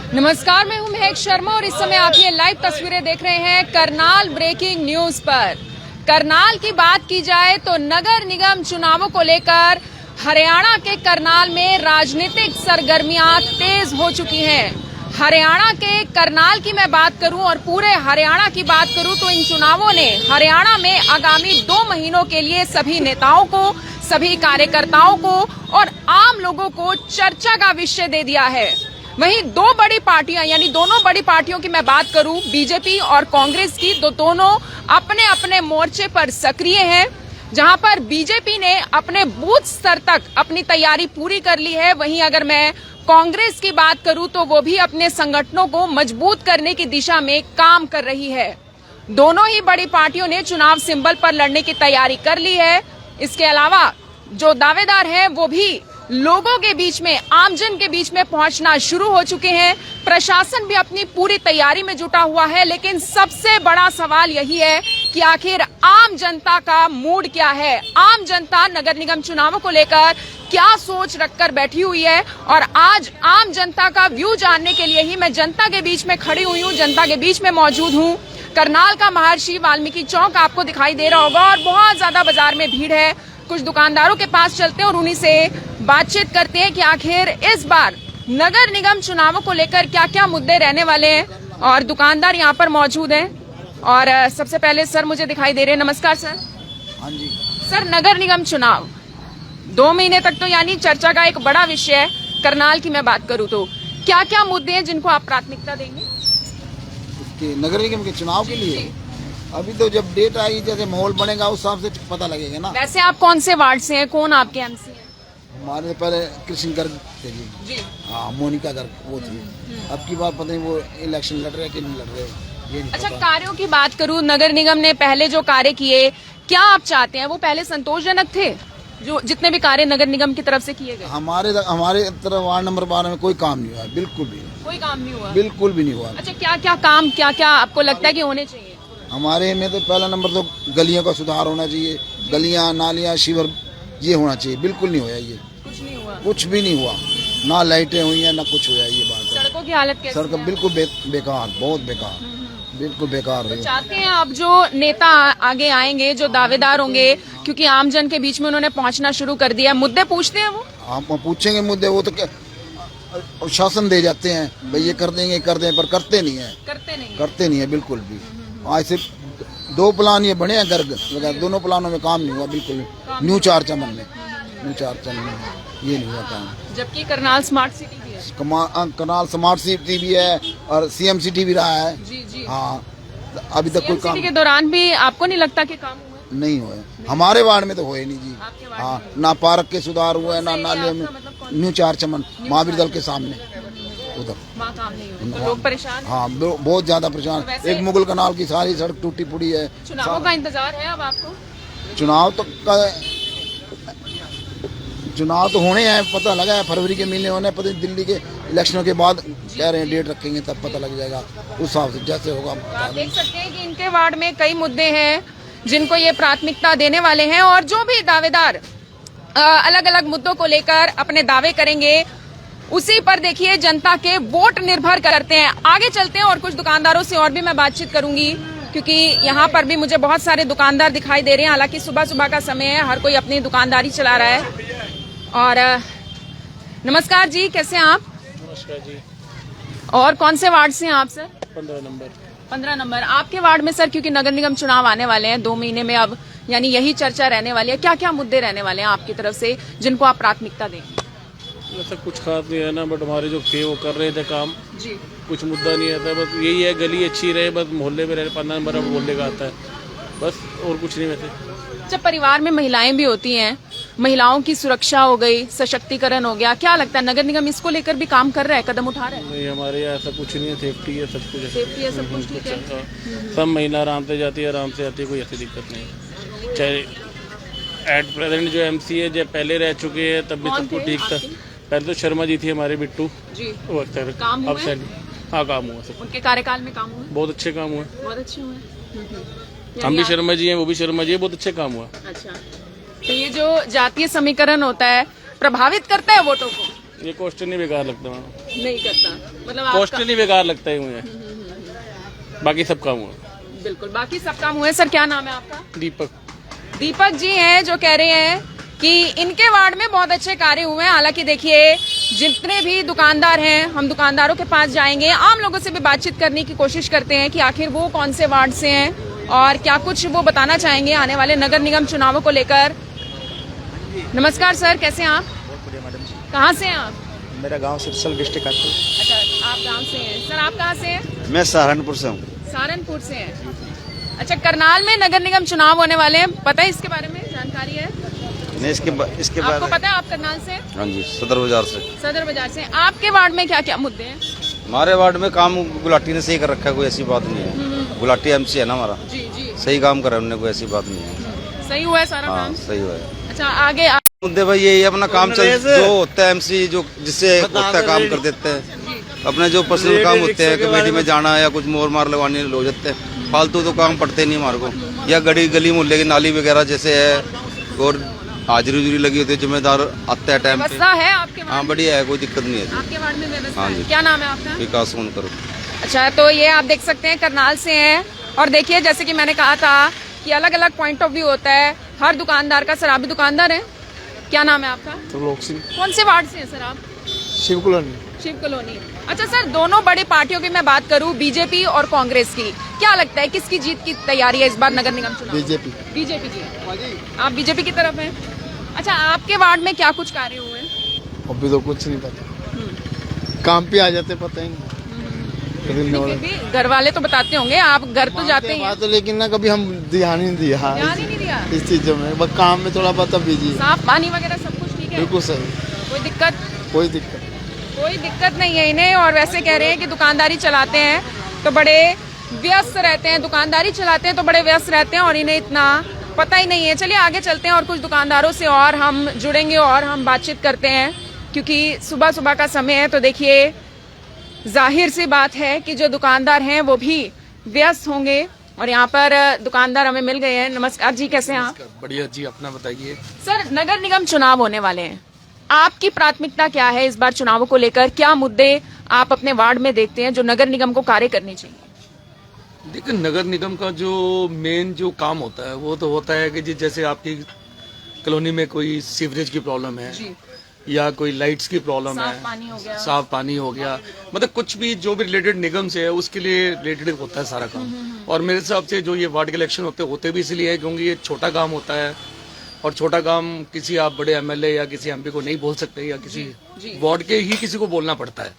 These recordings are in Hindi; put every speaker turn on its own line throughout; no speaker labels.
नमस्कार, मैं हूं महक शर्मा और इस समय आप ये लाइव तस्वीरें देख रहे हैं करनाल ब्रेकिंग न्यूज पर। करनाल की बात की जाए तो नगर निगम चुनावों को लेकर हरियाणा के करनाल में राजनीतिक सरगर्मियां तेज हो चुकी हैं। हरियाणा के करनाल की मैं बात करूं और पूरे हरियाणा की बात करूं तो इन चुनावों ने हरियाणा में आगामी 2 महीनों के लिए सभी नेताओं को, सभी कार्यकर्ताओं को और आम लोगों को चर्चा का विषय दे दिया है। वहीं 2 बड़ी पार्टियां यानी दोनों बड़ी पार्टियों की मैं बात करूं, बीजेपी और कांग्रेस की, तो दोनों अपने अपने मोर्चे पर सक्रिय हैं। जहां पर बीजेपी ने अपने बूथ स्तर तक अपनी तैयारी पूरी कर ली है, वहीं अगर मैं कांग्रेस की बात करूं तो वो भी अपने संगठनों को मजबूत करने की दिशा में काम कर रही है। दोनों ही बड़ी पार्टियों ने चुनाव सिंबल पर लड़ने की तैयारी कर ली है। इसके अलावा जो दावेदार हैं वो भी लोगों के बीच में, आमजन के बीच में पहुंचना शुरू हो चुके हैं। प्रशासन भी अपनी पूरी तैयारी में जुटा हुआ है, लेकिन सबसे बड़ा सवाल यही है कि आखिर आम जनता का मूड क्या है। आम जनता नगर निगम चुनावों को लेकर क्या सोच रखकर बैठी हुई है, और आज आम जनता का व्यू जानने के लिए ही मैं जनता के बीच में खड़ी हुई हूँ, जनता के बीच में मौजूद हूँ। करनाल का महर्षि वाल्मीकि चौक आपको दिखाई दे रहा होगा और बहुत ज्यादा बाजार में भीड़ है। कुछ दुकानदारों के पास चलते हैं और उन्हीं से बातचीत करते हैं कि आखिर इस बार नगर निगम चुनावों को लेकर क्या क्या मुद्दे रहने वाले हैं, और दुकानदार यहाँ पर मौजूद हैं। और सबसे पहले सर मुझे दिखाई दे रहे हैं। नमस्कार सर।
हाँ जी
सर, नगर निगम चुनाव 2 महीने तक तो यानी चर्चा का एक बड़ा विषय है। करनाल की मैं बात करूँ तो क्या क्या मुद्दे हैं जिनको आप प्राथमिकता देंगे
इसके नगर निगम के चुनाव के लिए? अभी तो जब डेट आई, जैसे माहौल बनेगा उस हिसाब से पता लगेगा ना।
वैसे आप कौन से वार्ड से हैं, कौन आपके एमसी हैं?
हमारे पहले कृष्ण गर्ग थे जी। हाँ, मोनिका गर्ग वो थी। अब की बार पता नहीं वो इलेक्शन लड़ रहे कि नहीं लड़ रहे, ये नहीं
अच्छा,
पता।
कार्यों की बात करूं, नगर निगम ने पहले जो कार्य किए, क्या आप चाहते हैं वो पहले संतोषजनक थे? जो जितने भी कार्य नगर निगम की तरफ से किए गए,
हमारे तरफ वार्ड नंबर 12 में कोई काम नहीं हुआ, बिल्कुल भी
कोई काम नहीं हुआ।
बिल्कुल भी नहीं हुआ।
अच्छा, क्या क्या काम, क्या क्या आपको लगता है कि होने चाहिए?
हमारे में तो पहला नंबर तो गलियों का सुधार होना चाहिए। गलियां, नालियां, शिवर ये होना चाहिए। बिल्कुल नहीं हुआ, ये
कुछ नहीं हुआ,
कुछ भी नहीं हुआ। ना लाइटें हुई हैं ना कुछ हुआ, ये बात है।
सड़कों की हालत कैसी
सड़क
है?
बिल्कुल बेकार, बहुत बेकार, बिल्कुल बेकार है।
चाहते हैं आप जो नेता आगे आएंगे, जो दावेदार होंगे, क्योंकि आमजन के बीच में उन्होंने पहुंचना शुरू कर दिया, मुद्दे पूछते हैं वो?
हम पूछेंगे मुद्दे, वो तो क्या शासन दे जाते हैं, भाई ये कर देंगे, कर दें, पर करते नहीं है, करते नहीं है बिल्कुल भी। आज सिर्फ 2 प्लान ये बने हैं गर्ग वगैरह, दोनों प्लानों में काम नहीं हुआ बिल्कुल। न्यू चार चमन में ये नहीं हुआ काम।
जबकि करनाल स्मार्ट सिटी भी है।
करनाल स्मार्ट सिटी भी है और सीएम सिटी भी रहा है।
जी।
हाँ, अभी तक कोई काम
के दौरान भी आपको नहीं लगता कि काम हुआ?
नहीं हुए। हमारे वार्ड में तो हुए नहीं जी। हाँ, ना पार्क के सुधार हुए, ना नालियों में। न्यू चार चमन महावीर दल के सामने उधर
काम नहीं हुआ, तो लोग परेशान।
हाँ, बहुत ज्यादा परेशान। एक मुगल कनाल की सारी सड़क टूटी फूटी है।
चुनावों का इंतजार है अब आपको?
चुनाव तो होने हैं, पता लगा है फरवरी के महीने होने, पता नहीं दिल्ली के इलेक्शनों के बाद कह रहे हैं डेट रखेंगे, तब पता लग जाएगा उस हिसाब से जैसे होगा।
आप देख सकते हैं कि इनके वार्ड में कई मुद्दे हैं जिनको ये प्राथमिकता देने वाले हैं, और जो भी दावेदार अलग अलग मुद्दों को लेकर अपने दावे करेंगे, उसी पर देखिए जनता के वोट निर्भर करते हैं। आगे चलते हैं और कुछ दुकानदारों से और भी मैं बातचीत करूंगी, क्योंकि यहाँ पर भी मुझे बहुत सारे दुकानदार दिखाई दे रहे हैं। हालांकि सुबह सुबह का समय है, हर कोई अपनी दुकानदारी चला रहा है। और नमस्कार जी, कैसे हैं आप?
नमस्कार जी।
और कौन से वार्ड से हैं आप सर?
15 नंबर।
15 नंबर। आपके वार्ड में सर, क्योंकि नगर निगम चुनाव आने वाले हैं 2 महीने में, अब यानी यही चर्चा रहने वाली है, क्या क्या मुद्दे रहने वाले हैं आपकी तरफ से जिनको आप प्राथमिकता देंगे?
ऐसा कुछ खास नहीं है ना, बट हमारे जो थे वो कर रहे थे काम
जी।
कुछ मुद्दा नहीं आता, बस यही है गली अच्छी रहे, बस मोहल्ले में रहे। 15 नंबर अब मोहल्ले का आता है बस, और कुछ नहीं। वैसे
जब परिवार में महिलाएं भी होती हैं, महिलाओं की सुरक्षा हो गई, सशक्तिकरण हो गया, क्या लगता है नगर निगम इसको लेकर भी काम कर रहा है, कदम उठा रहा है?
नहीं, हमारे यहाँ ऐसा कुछ नहीं है। सेफ्टी है, सब कुछ है।
सेफ्टी है, सब कुछ ठीक है।
सब महिला आराम से जाती है, आराम से आती है, कोई ऐसी दिक्कत नहीं है। चाहे एट प्रेजेंट जो एमसी है, जब पहले रह चुके हैं तब भी सब कुछ ठीक था। पहले तो शर्मा जी थी हमारे, बिट्टू
जी,
वो अक्सर
काम
अब
हुए?
हाँ, काम हुआ सब।
उनके कार्यकाल में काम हुआ?
बहुत अच्छे काम हुए।
बहुत अच्छे हुए।
हम भी शर्मा जी हैं, वो भी शर्मा जी है, बहुत अच्छे काम हुआ।
अच्छा, तो ये जो जातीय समीकरण होता है प्रभावित करता है वोटों को?
ये क्वेश्चन ही बेकार लगता है,
नहीं करता, मतलब आपका
क्वेश्चन ही बेकार लगता है मुझे। बाकी सब काम हुआ।
बिल्कुल, बाकी सब काम हुए। सर क्या नाम है आपका?
दीपक
जी हैं, जो कह रहे हैं कि इनके वार्ड में बहुत अच्छे कार्य हुए हैं। हालांकि देखिए, जितने भी दुकानदार हैं, हम दुकानदारों के पास जाएंगे, आम लोगों से भी बातचीत करने की कोशिश करते हैं कि आखिर वो कौन से वार्ड से हैं और क्या कुछ वो बताना चाहेंगे आने वाले नगर निगम चुनावों को लेकर। नमस्कार सर, कैसे हैं आप?
बहुत बढ़िया मैडम जी।
कहाँ से हैं आप?
मेरा गांव सिरसल डिस्ट्रिक्ट कानपुर।
अच्छा, आप गाँव से हैं। सर आप कहाँ से हैं?
मैं सहारनपुर से हूँ।
सहारनपुर से हैं। अच्छा, करनाल में नगर निगम चुनाव होने वाले हैं, पता है इसके बारे में? जानकारी है?
नहीं, इसके बाद
आपको पता है? आप करनाल से?
हाँ जी, सदर बाजार से।
सदर बाजार से। आपके वार्ड में क्या क्या मुद्दे हैं?
हमारे वार्ड में काम गुलाटी ने सही कर रखा है, कोई ऐसी बात नहीं है। गुलाटी एमसी है ना हमारा,
जी जी,
सही काम करा उन्होंने, कोई ऐसी बात नहीं है।
सही हुआ है सारा
हाँ,
काम?
सही हुआ है।
अच्छा, आगे
मुद्दे भाई यही है, अपना काम चल जो होता है एमसी जो जिससे होता है काम कर देते हैं। अपने जो पर्सनल काम होते हैं, कमेटी में जाना या कुछ मोर मार लगवाने हो जाते हैं, फालतू तो काम पड़ते नहीं हमारे को। या गली मोहल्ले की नाली वगैरह जैसे है, और हाजिरी उजरी लगी होती है, जिम्मेदार आता है टाइम पे।
व्यवस्था है आपके वार्ड
हाँ
में?
बढ़िया है, कोई दिक्कत नहीं है।
आपके वार्ड में व्यवस्था
हाँ
है?
जी।
क्या नाम है आपका?
विकास फोन करो।
अच्छा, तो ये आप देख सकते हैं करनाल से हैं। और देखिए, जैसे कि मैंने कहा था कि अलग अलग पॉइंट ऑफ व्यू होता है हर दुकानदार का। सर आप भी दुकानदार हैं? क्या नाम है आपका?
त्रिलोक सिंह,
कौन से वार्ड से हैं सर आप?
शिव कॉलोनी।
शिव कॉलोनी। अच्छा सर, दोनों बड़ी पार्टियों की मैं बात करूं, बीजेपी और कांग्रेस की, क्या लगता है किसकी जीत की तैयारी है इस बार नगर निगम चुनाव?
बीजेपी।
बीजेपी की। आप बीजेपी की तरफ हैं? अच्छा, आपके वार्ड में क्या कुछ कार्य हुए हैं?
अभी तो कुछ नहीं पता, काम पे आ जाते पता ही नहीं। कभी नहीं हो
फिर
रहा।
भी घर वाले तो बताते होंगे, आप घर तो जाते ही हैं।
बात तो लेकिन ना कभी हम ध्यान ही नहीं दिया। हाँ,
ध्यान ही नहीं दिया।
इस चीजों में बस काम में थोड़ा बहुत बिजी है।
साफ पानी वगैरह सब कुछ ठीक है?
बिल्कुल सही,
कोई दिक्कत?
कोई दिक्कत।
कोई दिक्कत नहीं है इन्हें। और वैसे कह रहे हैं कि दुकानदारी चलाते हैं तो बड़े व्यस्त रहते हैं, दुकानदारी चलाते हैं तो बड़े व्यस्त रहते हैं और इन्हें इतना पता ही नहीं है। चलिए आगे चलते हैं और कुछ दुकानदारों से और हम जुड़ेंगे और हम बातचीत करते हैं, क्योंकि सुबह सुबह का समय है। तो देखिए, जाहिर सी बात है कि जो दुकानदार हैं वो भी व्यस्त होंगे। और यहाँ पर दुकानदार हमें मिल गए हैं। नमस्कार जी, कैसे हैं आप?
बढ़िया जी, अपना बताइए।
सर, नगर निगम चुनाव होने वाले हैं, आपकी प्राथमिकता क्या है इस बार चुनावों को लेकर? क्या मुद्दे आप अपने वार्ड में देखते हैं जो नगर निगम को कार्य करने चाहिए?
देखिए, नगर निगम का जो मेन जो काम होता है वो तो होता है कि जैसे आपकी कॉलोनी में कोई सीवरेज की प्रॉब्लम है
जी,
या कोई लाइट्स की प्रॉब्लम है,
साफ पानी हो गया,
साफ पानी हो गया, मतलब कुछ भी जो भी रिलेटेड निगम से है उसके लिए रिलेटेड होता है सारा काम। और मेरे हिसाब से जो ये वार्ड के इलेक्शन होते भी इसलिए है क्योंकि ये छोटा काम होता है, और छोटा काम किसी आप बड़े एमएलए या किसी एमपी को नहीं बोल सकते, या किसी वार्ड के ही किसी को बोलना पड़ता है।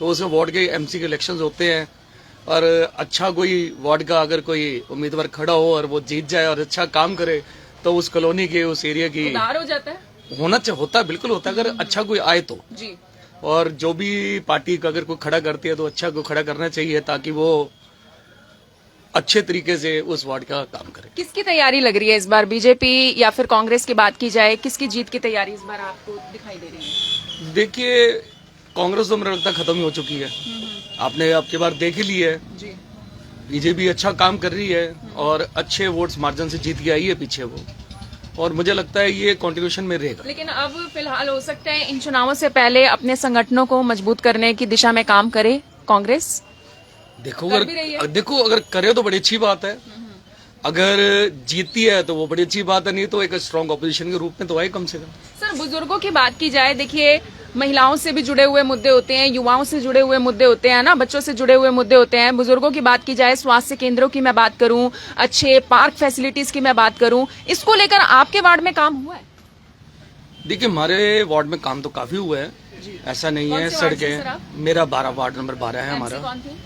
तो उसमें वार्ड के एमसी के इलेक्शंस होते हैं, और अच्छा कोई वार्ड का अगर कोई उम्मीदवार खड़ा हो और वो जीत जाए और अच्छा काम करे तो उस कॉलोनी के, उस एरिया की
उधार हो जाता है।
होता है, बिल्कुल होता है, अगर अच्छा कोई आए तो।
जी,
और जो भी पार्टी का अगर कोई खड़ा करती है तो अच्छा को खड़ा करना चाहिए ताकि वो अच्छे तरीके से उस वार्ड का काम करे।
किसकी तैयारी लग रही है इस बार? बीजेपी या फिर कांग्रेस की बात की जाए, किसकी जीत की तैयारी इस बार आपको दिखाई दे रही है?
देखिए, कांग्रेस तो मेरा लगता है खत्म ही हो चुकी है, आपने आपके बार देख ही ली है।
जी,
बीजेपी अच्छा काम कर रही है और अच्छे वोट्स मार्जिन से जीत के आई है पीछे वो, और मुझे लगता है ये कंटिन्यूशन में रहेगा।
लेकिन अब फिलहाल हो सकता है इन चुनावों से पहले अपने संगठनों को मजबूत करने की दिशा में काम करे कांग्रेस।
देखो
कर भी रही है।
अगर करे तो बड़ी अच्छी बात है, अगर जीतती है तो वो बड़ी अच्छी बात है, नहीं तो एक स्ट्रांग ऑपोजिशन के रूप में तो आए कम से कम।
सर, बुजुर्गों की बात की जाए, देखिए महिलाओं से भी जुड़े हुए मुद्दे होते हैं, युवाओं से जुड़े हुए मुद्दे होते हैं ना, बच्चों से जुड़े हुए मुद्दे होते हैं। बुजुर्गों की बात की जाए, स्वास्थ्य केंद्रों की मैं बात करूं, अच्छे पार्क फैसिलिटीज की मैं बात करूं, इसको लेकर आपके वार्ड में काम हुआ है?
देखिए, हमारे वार्ड में काम तो काफी हुआ है, ऐसा नहीं है। सड़कें, मेरा 12 वार्ड नंबर 12 है हमारा।
कौन थे?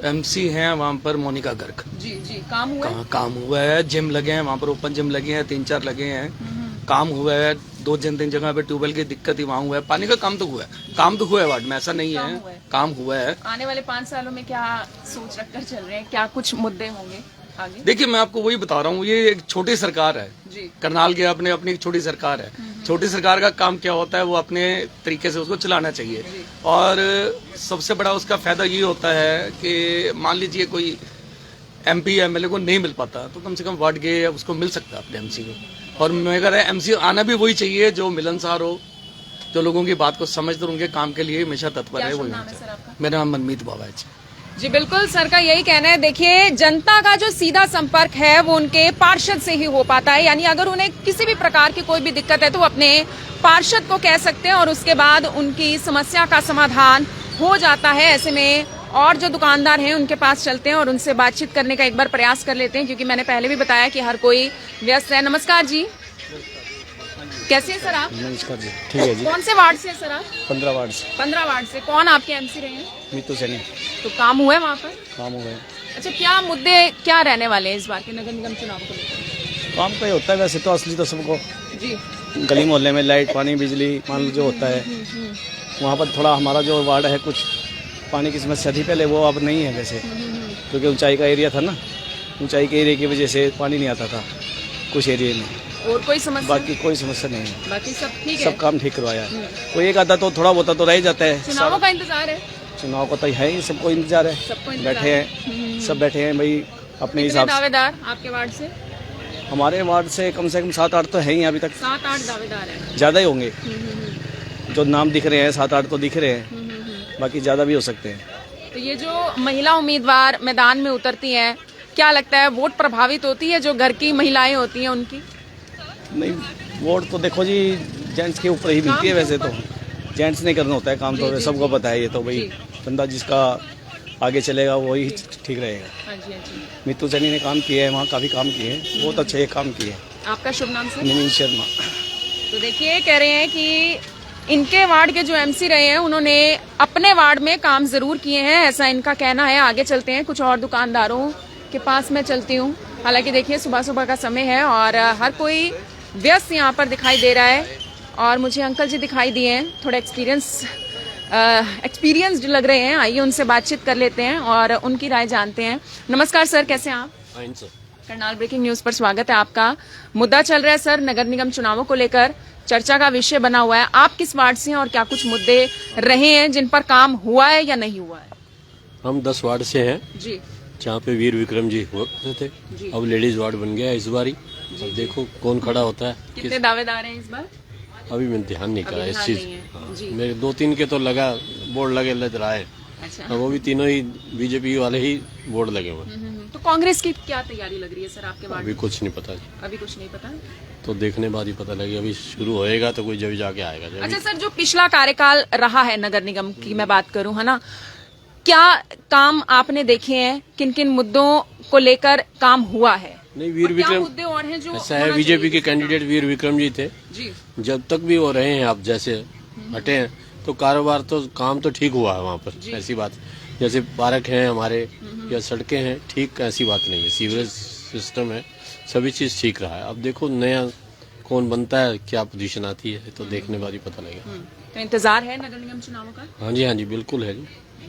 एमसी हैं वहाँ पर मोनिका गर्ग।
जी जी, काम हुआ है?
काम हुआ है, जिम लगे हैं वहाँ पर, ओपन जिम लगे हैं, 3-4 लगे हैं, काम हुआ है। 2-3 जगह पे ट्यूबवेल की दिक्कत ही वहाँ हुआ है, पानी का काम तो हुआ है, काम तो हुआ है वार्ड में, ऐसा नहीं है, काम हुआ है।
आने वाले 5 सालों में क्या सोच रखकर चल रहे हैं, क्या कुछ मुद्दे होंगे आगे?
देखिए, मैं आपको वही बता रहा हूँ, ये एक छोटी सरकार है
जी,
करनाल के, अपनी एक छोटी सरकार है। छोटी सरकार का काम क्या होता है, वो अपने तरीके से उसको चलाना चाहिए। और सबसे बड़ा उसका फायदा ये होता है कि मान लीजिए कोई एमपी या एमएलए को नहीं मिल पाता तो कम से कम वार्ड के उसको मिल सकता है अपने एमसी को। और मैं कह रहा है एमसी आना भी वही चाहिए जो मिलनसार हो, जो लोगों की बात को समझते और उनके काम के लिए हमेशा तत्पर
क्या
है,
शुभ
वही
नाम
होना
है सर
चाहिए।
आपका?
मेरा नाम मनमीत बाबा है जी।
जी बिल्कुल, सर का यही कहना है। देखिए, जनता का जो सीधा संपर्क है वो उनके पार्षद से ही हो पाता है, यानी अगर उन्हें किसी भी प्रकार की कोई भी दिक्कत है तो वो अपने पार्षद को कह सकते हैं और उसके बाद उनकी समस्या का समाधान हो जाता है। ऐसे में और जो दुकानदार हैं उनके पास चलते हैं और उनसे बातचीत करने का एक बार प्रयास कर लेते हैं, क्योंकि मैंने पहले भी बताया कि हर कोई व्यस्त है। नमस्कार जी, कैसे हैं सर आप?
नमस्कार जी, ठीक है जी।
कौन से वार्ड से हैं सर आप?
15 वार्ड से
15 वार्ड से। कौन आपके एमसी रहे हैं?
मीतू सैनी
तो काम हुआ है वहाँ पर?
काम हो गए।
अच्छा, क्या मुद्दे क्या रहने वाले हैं इस बार के नगर निगम चुनाव को लेकर?
काम तो ये होता है वैसे तो असली तो सबको
जी
गली मोहल्ले में लाइट पानी बिजली मान लो जो होता है, वहाँ पर थोड़ा हमारा जो वार्ड है कुछ पानी की समस्या थी पहले, वो अब नहीं है वैसे, क्योंकि ऊंचाई का एरिया था ना, ऊंचाई के एरिया की वजह से पानी नहीं आता था कुछ एरिया में।
और कोई समस्या?
बाकी कोई समस्या नहीं है,
बाकी सब ठीक है।
सब काम ठीक करवाया है। कोई एक आधा तो थोड़ा बहुत तो रह ही जाता है।
चुनावों का इंतजार है,
चुनाव का तो है ही, सबको इंतजार है,
सबको इंतजार
बैठे हैं सब बैठे हैं भाई अपने
कितने
हिसाब से।
दावेदार आपके वार्ड से?
हमारे वार्ड से कम 7-8 तो है ही अभी तक,
7-8 दावेदार हैं।
ज़्यादा ही होंगे। जो नाम दिख रहे हैं 7-8 तो दिख रहे हैं, बाकी ज़्यादा भी हो सकते हैं।
तो ये जो महिला उम्मीदवार मैदान में उतरती हैं, क्या लगता है वोट प्रभावित होती है जो घर की महिलाएं होती हैं उनकी?
नहीं, वोट तो देखो जी जेंट्स के ऊपर ही मिलती है वैसे तो, जेंट्स नहीं करना होता है काम तो सबको पता है ये तो भाई, बंदा जिसका आगे चलेगा वही ठीक रहेगा।
हाँ जी, हाँ जी।
मीतू सैनी ने काम किए हैं, वहाँ काफ़ी काम किए हैं, बहुत अच्छे काम किए हैं।
आपका शुभ नाम सर?
नवीन शर्मा।
तो देखिए, कह रहे हैं कि इनके वार्ड के जो एमसी रहे हैं उन्होंने अपने वार्ड में काम जरूर किए हैं, ऐसा इनका कहना है। आगे चलते हैं, कुछ और दुकानदारों के पास मैं चलती हूँ। हालांकि देखिए सुबह सुबह का समय है और हर कोई व्यस्त यहाँ पर दिखाई दे रहा है और मुझे अंकल जी दिखाई दिए हैं, थोड़े एक्सपीरियंस्ड लग रहे हैं। आइए उनसे बातचीत कर लेते हैं और उनकी राय जानते हैं। नमस्कार सर, कैसे हैं आप? करनाल ब्रेकिंग न्यूज पर स्वागत है आपका। मुद्दा चल रहा है सर, नगर निगम चुनावों को लेकर चर्चा का विषय बना हुआ है। आप किस वार्ड से हैं और क्या कुछ मुद्दे रहे हैं जिन पर काम हुआ है या नहीं हुआ है?
हम 10 वार्ड से हैं
जी
जहाँ पे वीर विक्रम जी होते थे, अब लेडीज वार्ड बन गया इस बारी। अब देखो कौन खड़ा होता है।
कितने दावेदार हैं इस बार?
अभी मैंने ध्यान नहीं करा इस
ध्यान
चीज।
नहीं है। जी।
मेरे 2-3 के तो लगा बोर्ड लगे लग रहा है,
अच्छा।
और वो भी तीनों ही बीजेपी वाले ही बोर्ड लगे हुए।
तो कांग्रेस की क्या तैयारी लग रही है सर आपके वार्ड
अभी
में?
कुछ नहीं पता,
अभी कुछ नहीं पता।
तो देखने बाद ही पता लगे। अभी शुरू होएगा तो कोई जब जाके आएगा। जब
अच्छा सर, जो पिछला कार्यकाल रहा है नगर निगम की मैं बात करूं, है ना, क्या काम आपने देखे हैं? किन किन मुद्दों को लेकर काम हुआ है?
नहीं, वीर
और क्या
विक्रम
मुद्दे और हैं जो
ऐसा है,
होना
बीजेपी
चाहिए?
के कैंडिडेट वीर विक्रम जी थे।
जी
जब तक भी वो रहे हैं, आप जैसे हटे हैं तो कारोबार तो काम तो ठीक हुआ है वहाँ पर। ऐसी बात जैसे पार्क हैं हमारे या सड़कें हैं, ठीक ऐसी बात नहीं है। सीवरेज सिस्टम है, सभी चीज ठीक रहा है। अब देखो नया कौन बनता है, क्या पोजीशन आती है, तो देखने बाद ही पता लगेगा।
तो इंतजार है नगर निगम चुनावों का?
हाँ जी, हाँ जी, बिल्कुल है जी।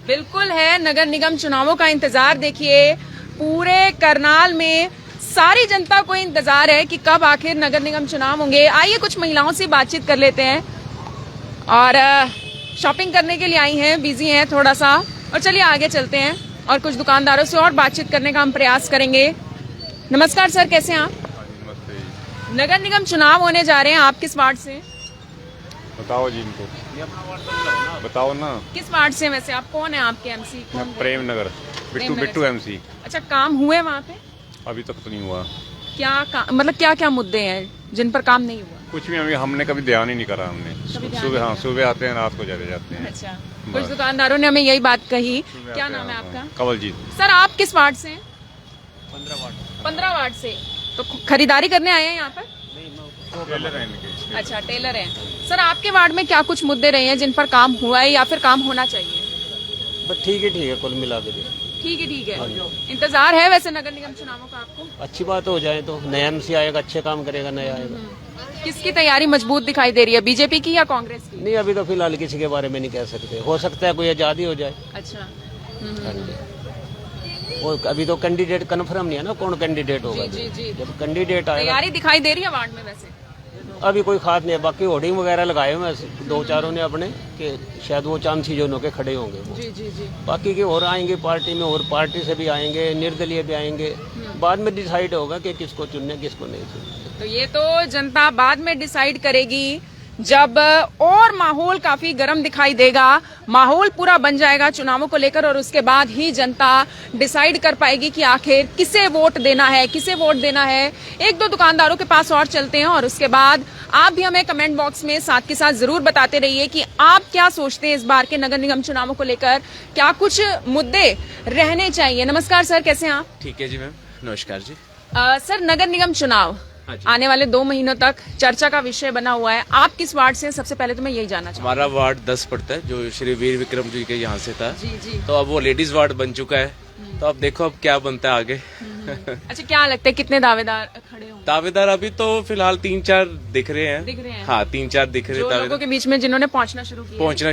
बिल्कुल है नगर निगम चुनावों का इंतजार। देखिए पूरे करनाल में सारी जनता को इंतजार है कि कब आखिर नगर निगम चुनाव होंगे। आइए कुछ महिलाओं से बातचीत कर लेते हैं और शॉपिंग करने के लिए आई हैं, बिजी हैं थोड़ा सा, और चलिए आगे चलते हैं और कुछ दुकानदारों से और बातचीत करने का हम प्रयास करेंगे। नमस्कार सर, कैसे हैं आप? नगर निगम चुनाव होने जा रहे हैं, आप किस वार्ड से?
बताओ जी इनको, बताओ ना।
किस वार्ड से? वैसे आप कौन है, आपके एमसी कौन?
प्रेम नगर, बिट्टू एमसी।
अच्छा, काम हुए वहाँ पे?
अभी तक तो नहीं हुआ।
मतलब क्या क्या मुद्दे हैं जिन पर काम नहीं हुआ?
कुछ भी हमने कभी ध्यान ही नहीं करा। हमने सुबह आते हैं, रात को चले जाते हैं।
अच्छा, कुछ दुकानदारों ने हमें यही बात कही। क्या नाम है आपका?
कवलजीत।
सर आप किस वार्ड से हैं? 15 वार्ड से। तो खरीदारी करने आए हैं यहाँ पर?
टेलर हैं इनके।
अच्छा, टेलर हैं। सर आपके वार्ड में क्या कुछ मुद्दे रहे हैं जिन पर काम हुआ है या फिर काम होना चाहिए?
बस ठीक है कुल मिला के
ठीक है। इंतजार है वैसे नगर निगम चुनावों का आपको?
अच्छी बात हो जाए तो नया एमसी आएगा, अच्छे काम करेगा, नया आएगा।
किसकी तैयारी मजबूत दिखाई दे रही है, बीजेपी की या कांग्रेस की?
नहीं, अभी तो फिलहाल किसी के बारे में नहीं कह सकते, हो सकता है कोई आजादी हो जाए।
अच्छा।
वो अभी तो कैंडिडेट कन्फर्म नहीं है ना, कौन कैंडिडेट होगा।
जी।
जब कैंडिडेट आएगा।
तैयारी दिखाई दे रही है वार्ड में वैसे?
अभी कोई खास नहीं है, बाकी होर्डिंग वगैरह लगाए हुए हैं 2-4 ने अपने, कि शायद वो चांद सीजन के खड़े होंगे वो।
जी।
बाकी के और आएंगे पार्टी में, और पार्टी से भी आएंगे, निर्दलीय भी आएंगे। बाद में डिसाइड होगा कि किसको चुनने किसको नहीं चुनने।
तो ये तो जनता बाद में डिसाइड करेगी जब और माहौल काफी गर्म दिखाई देगा, माहौल पूरा बन जाएगा चुनावों को लेकर, और उसके बाद ही जनता डिसाइड कर पाएगी कि आखिर किसे वोट देना है, किसे वोट देना है। एक दो दुकानदारों के पास और चलते हैं और उसके बाद आप भी हमें कमेंट बॉक्स में साथ के साथ जरूर बताते रहिए कि आप क्या सोचते हैं इस बार के नगर निगम चुनावों को लेकर, क्या कुछ मुद्दे रहने चाहिए। नमस्कार सर, कैसे हैं आप?
ठीक है जी मैम, नमस्कार जी।
सर, नगर निगम चुनाव आने वाले 2 महीनों तक चर्चा का विषय बना हुआ है। आप किस वार्ड से हैं? सबसे पहले तो मैं यही जानना चाहूँगा।
हमारा वार्ड 10 पड़ता है, जो श्री वीर विक्रम जी के यहाँ से था।
जी।
तो अब वो लेडीज वार्ड बन चुका है, तो अब देखो अब क्या बनता है आगे।
अच्छा, क्या लगता है कितने दावेदार खड़े होंगे?
दावेदार अभी तो फिलहाल 3-4 दिख रहे हैं। हाँ, 3-4 दिख रहे हैं
लोगों के बीच में जिन्होंने पहुंचना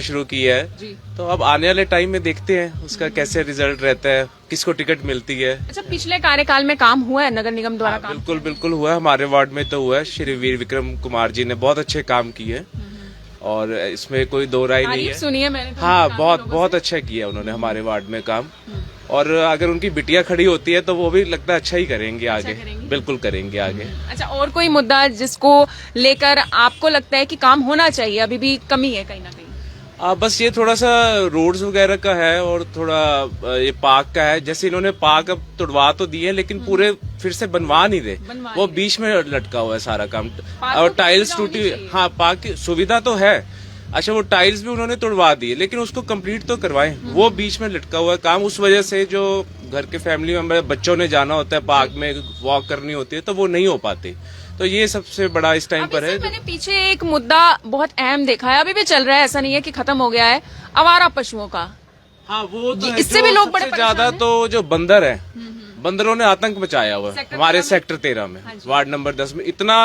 शुरू किया
है। तो अब आने वाले टाइम में देखते हैं उसका कैसे रिजल्ट रहता है, किसको टिकट मिलती है।
अच्छा, पिछले कार्यकाल में काम हुआ है नगर निगम द्वारा?
बिल्कुल हुआ है, हमारे वार्ड में तो हुआ है। श्री वीर विक्रम कुमार जी ने बहुत अच्छे काम किए और इसमें कोई दो राय नहीं है।
सुनिए मैंने तो
हाँ, बहुत अच्छा किया उन्होंने हमारे वार्ड में काम। और अगर उनकी बिटिया खड़ी होती है तो वो भी लगता है अच्छा ही करेंगे आगे। बिल्कुल करेंगे आगे।
अच्छा, और कोई मुद्दा जिसको लेकर आपको लगता है कि काम होना चाहिए, अभी भी कमी है कहीं ना कहीं?
बस ये थोड़ा सा रोड्स वगैरह का है और थोड़ा ये पार्क का है। जैसे इन्होंने पार्क अब तुड़वा तो दिए लेकिन पूरे फिर से बनवा नहीं रहे, वो बीच में लटका हुआ है सारा काम। और टाइल्स टूटी, हाँ पार्क की सुविधा तो है। अच्छा, वो टाइल्स भी उन्होंने तुड़वा दिए लेकिन उसको कंप्लीट तो करवाएं, वो बीच में लटका हुआ है काम। उस वजह से जो घर के फैमिली मेंबर बच्चों ने जाना होता है पार्क में, वॉक करनी होती है, तो वो नहीं हो पाती। तो ये सबसे बड़ा इस टाइम पर है।
मैंने पीछे एक मुद्दा बहुत अहम देखा है, अभी भी चल रहा है, ऐसा नहीं है कि खत्म हो गया है, आवारा पशुओं का।
हाँ, वो तो
इससे भी लोग बड़े
ज्यादा तो जो बंदर है, बंदरों ने आतंक मचाया हुआ है हमारे सेक्टर 13 में, वार्ड नंबर 10 में। इतना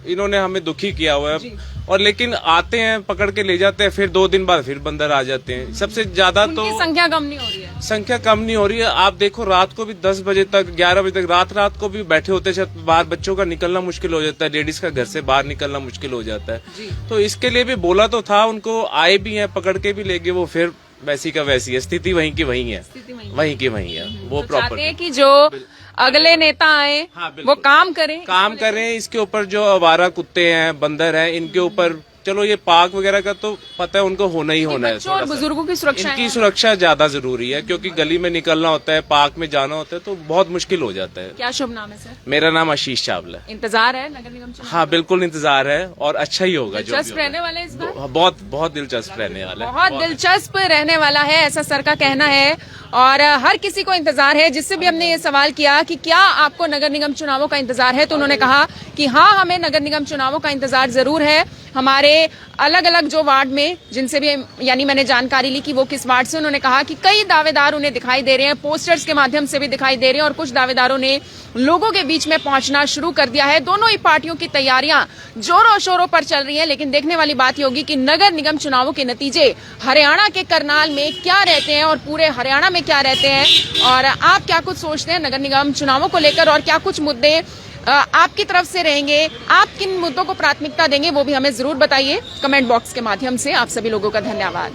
इन्होंने हमें दुखी किया हुआ है। और लेकिन आते हैं, पकड़ के ले जाते हैं, फिर 2 दिन बाद फिर बंदर आ जाते हैं। सबसे ज्यादा तो
संख्या कम नहीं हो रही है।
संख्या कम नहीं हो रही है। आप देखो रात को भी 10 बजे तक, 11 बजे तक, रात को भी बैठे होते हैं बाहर। बच्चों का निकलना मुश्किल हो जाता है, लेडीज का घर से बाहर निकलना मुश्किल हो जाता है। तो इसके लिए भी बोला तो था उनको, आए भी हैं, पकड़ के भी ले गए, वो फिर वैसी का वैसी है, स्थिति वहीं की वहीं है, वहीं की वहीं है। वो प्रॉपर
कि जो अगले नेता आए वो काम करें
इसके ऊपर। जो आवारा कुत्ते हैं, बंदर हैं, इनके ऊपर चलो ये पार्क वगैरह का तो पता है उनको होना ही होना है।
और बुजुर्गों की सुरक्षा,
इनकी सुरक्षा ज्यादा जरूरी है क्योंकि गली में निकलना होता है, पार्क में जाना होता है, तो बहुत मुश्किल हो जाता है।
क्या शुभ नाम है सर?
मेरा नाम आशीष चावला।
इंतजार है नगर निगम चुनाव?
हाँ, बिल्कुल इंतजार है और अच्छा ही होगा।
दिलचस्प रहने वाला है इस बार?
बहुत दिलचस्प रहने वाला है।
बहुत दिलचस्प रहने वाला है, ऐसा सर का कहना है। और हर किसी को इंतजार है। जिससे भी हमने ये सवाल किया कि क्या आपको नगर निगम चुनावों का इंतजार है, तो उन्होंने कहा कि हाँ, हमें नगर निगम चुनावों का इंतजार जरूर है। हमारे अलग अलग जो वार्ड में, जिनसे भी यानी मैंने जानकारी ली कि वो किस वार्ड से, उन्होंने कहा कि कई दावेदार उन्हें दिखाई दे रहे हैं, पोस्टर्स के माध्यम से भी दिखाई दे रहे हैं, और कुछ दावेदारों ने लोगों के बीच में पहुंचना शुरू कर दिया है। दोनों ही पार्टियों की तैयारियां जोरों शोरों पर चल रही है। लेकिन देखने वाली बात ये होगी कि नगर निगम चुनावों के नतीजे हरियाणा के करनाल में क्या रहते हैं और पूरे हरियाणा में क्या रहते हैं, और आप क्या कुछ सोचते हैं नगर निगम चुनावों को लेकर, और क्या कुछ मुद्दे आपकी तरफ से रहेंगे, आप किन मुद्दों को प्राथमिकता देंगे, वो भी हमें जरूर बताइए कमेंट बॉक्स के माध्यम से। आप सभी लोगों का धन्यवाद।